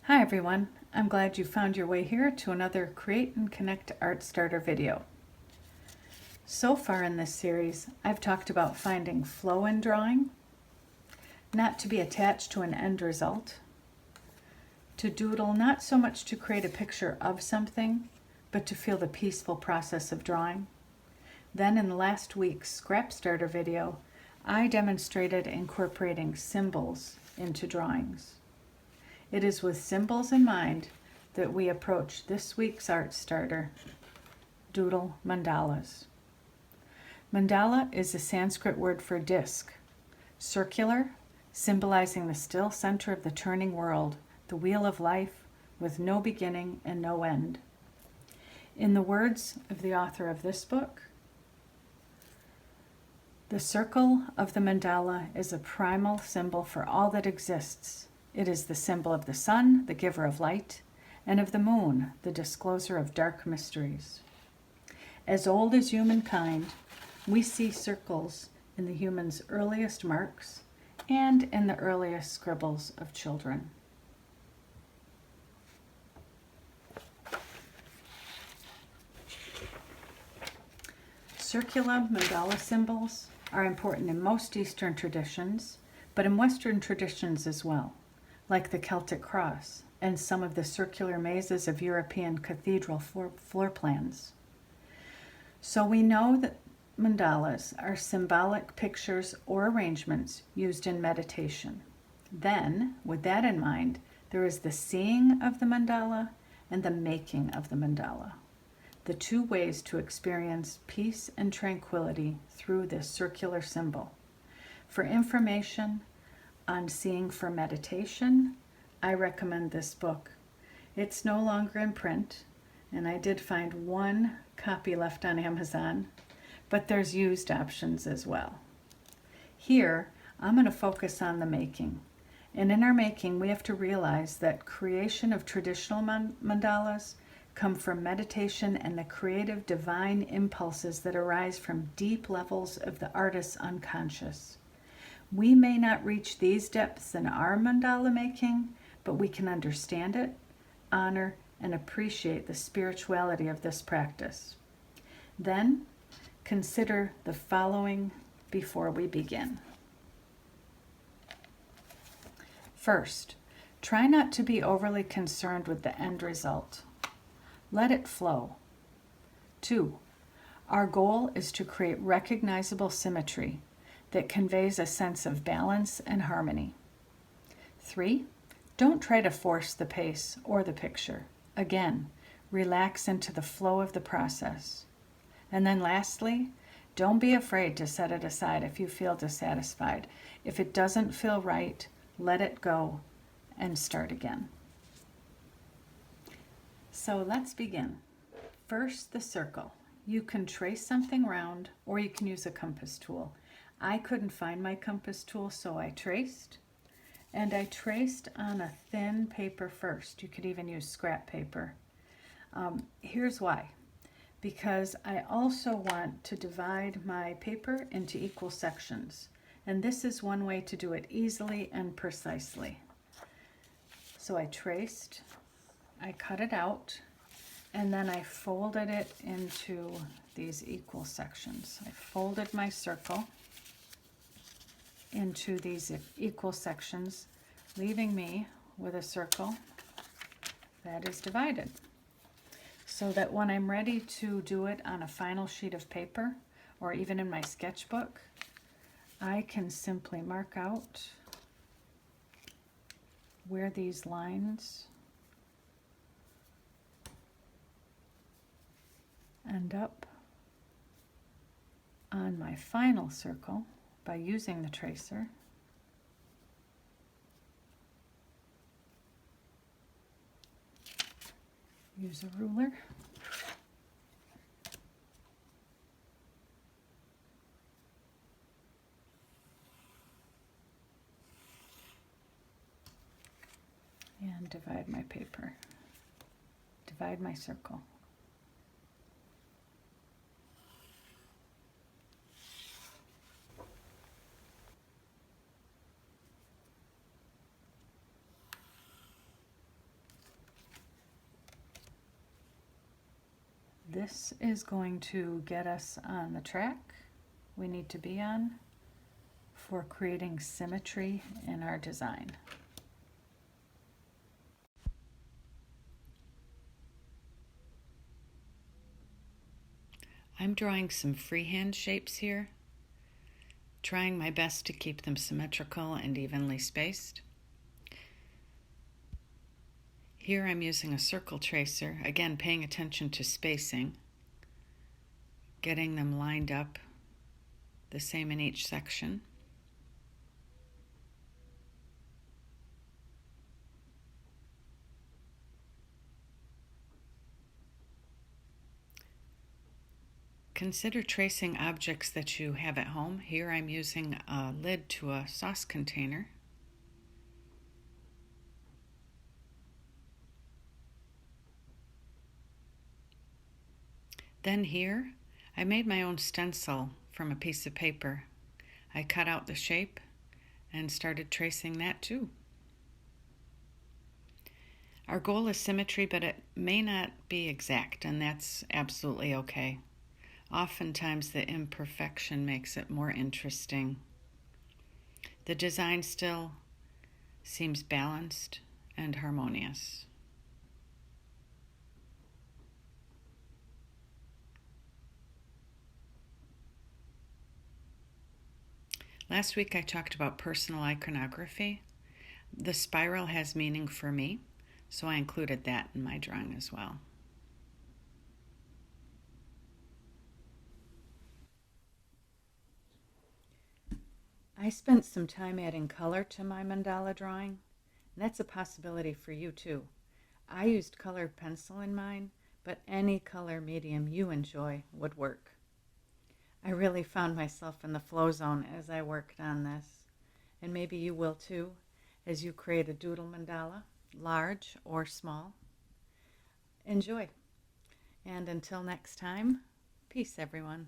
Hi everyone, I'm glad you found your way here to another Create and Connect Art Starter video. So far in this series, I've talked about finding flow in drawing, not to be attached to an end result, to doodle not so much to create a picture of something, but to feel the peaceful process of drawing. Then in last week's Scrap Starter video, I demonstrated incorporating symbols into drawings. It is with symbols in mind that we approach this week's art starter, Doodle Mandalas. Mandala is a Sanskrit word for disc, circular, symbolizing the still center of the turning world, the wheel of life with no beginning and no end. In the words of the author of this book, the circle of the mandala is a primal symbol for all that exists. It is the symbol of the sun, the giver of light, and of the moon, the discloser of dark mysteries. As old as humankind, we see circles in the human's earliest marks and in the earliest scribbles of children. Circular mandala symbols are important in most Eastern traditions, but in Western traditions as well, like the Celtic cross and some of the circular mazes of European cathedral floor plans. So we know that mandalas are symbolic pictures or arrangements used in meditation. Then, with that in mind, there is the seeing of the mandala and the making of the mandala, the two ways to experience peace and tranquility through this circular symbol. For information on seeing for meditation, I recommend this book. It's no longer in print, and I did find one copy left on Amazon, but there's used options as well. Here, I'm going to focus on the making. And in our making, we have to realize that creation of traditional mandalas come from meditation and the creative divine impulses that arise from deep levels of the artist's unconscious. We may not reach these depths in our mandala making, but we can understand it, honor, and appreciate the spirituality of this practice. Then, consider the following before we begin. First, try not to be overly concerned with the end result. Let it flow. 2. Our goal is to create recognizable symmetry that conveys a sense of balance and harmony. 3. Don't try to force the pace or the picture. Again, relax into the flow of the process. And then lastly, don't be afraid to set it aside if you feel dissatisfied. If it doesn't feel right, let it go and start again. So let's begin. First, the circle. You can trace something round or you can use a compass tool. I couldn't find my compass tool, so I traced. And I traced on a thin paper first. You could even use scrap paper. Here's why. Because I also want to divide my paper into equal sections. And this is one way to do it easily and precisely. So I traced, I cut it out, and then I folded it into these equal sections. I folded my circle into these equal sections, leaving me with a circle that is divided. So that when I'm ready to do it on a final sheet of paper, or even in my sketchbook, I can simply mark out where these lines end up on my final circle by using the tracer. Use a ruler. And divide my paper. Divide my circle. This is going to get us on the track we need to be on for creating symmetry in our design. I'm drawing some freehand shapes here, trying my best to keep them symmetrical and evenly spaced. Here I'm using a circle tracer, again paying attention to spacing, getting them lined up the same in each section. Consider tracing objects that you have at home. Here I'm using a lid to a sauce container. Then here, I made my own stencil from a piece of paper. I cut out the shape and started tracing that too. Our goal is symmetry, but it may not be exact, and that's absolutely okay. Oftentimes the imperfection makes it more interesting. The design still seems balanced and harmonious. Last week I talked about personal iconography. The spiral has meaning for me, so I included that in my drawing as well. I spent some time adding color to my mandala drawing, and that's a possibility for you too. I used colored pencil in mine, but any color medium you enjoy would work. I really found myself in the flow zone as I worked on this, and maybe you will too as you create a doodle mandala, large or small. Enjoy, and until next time, peace everyone.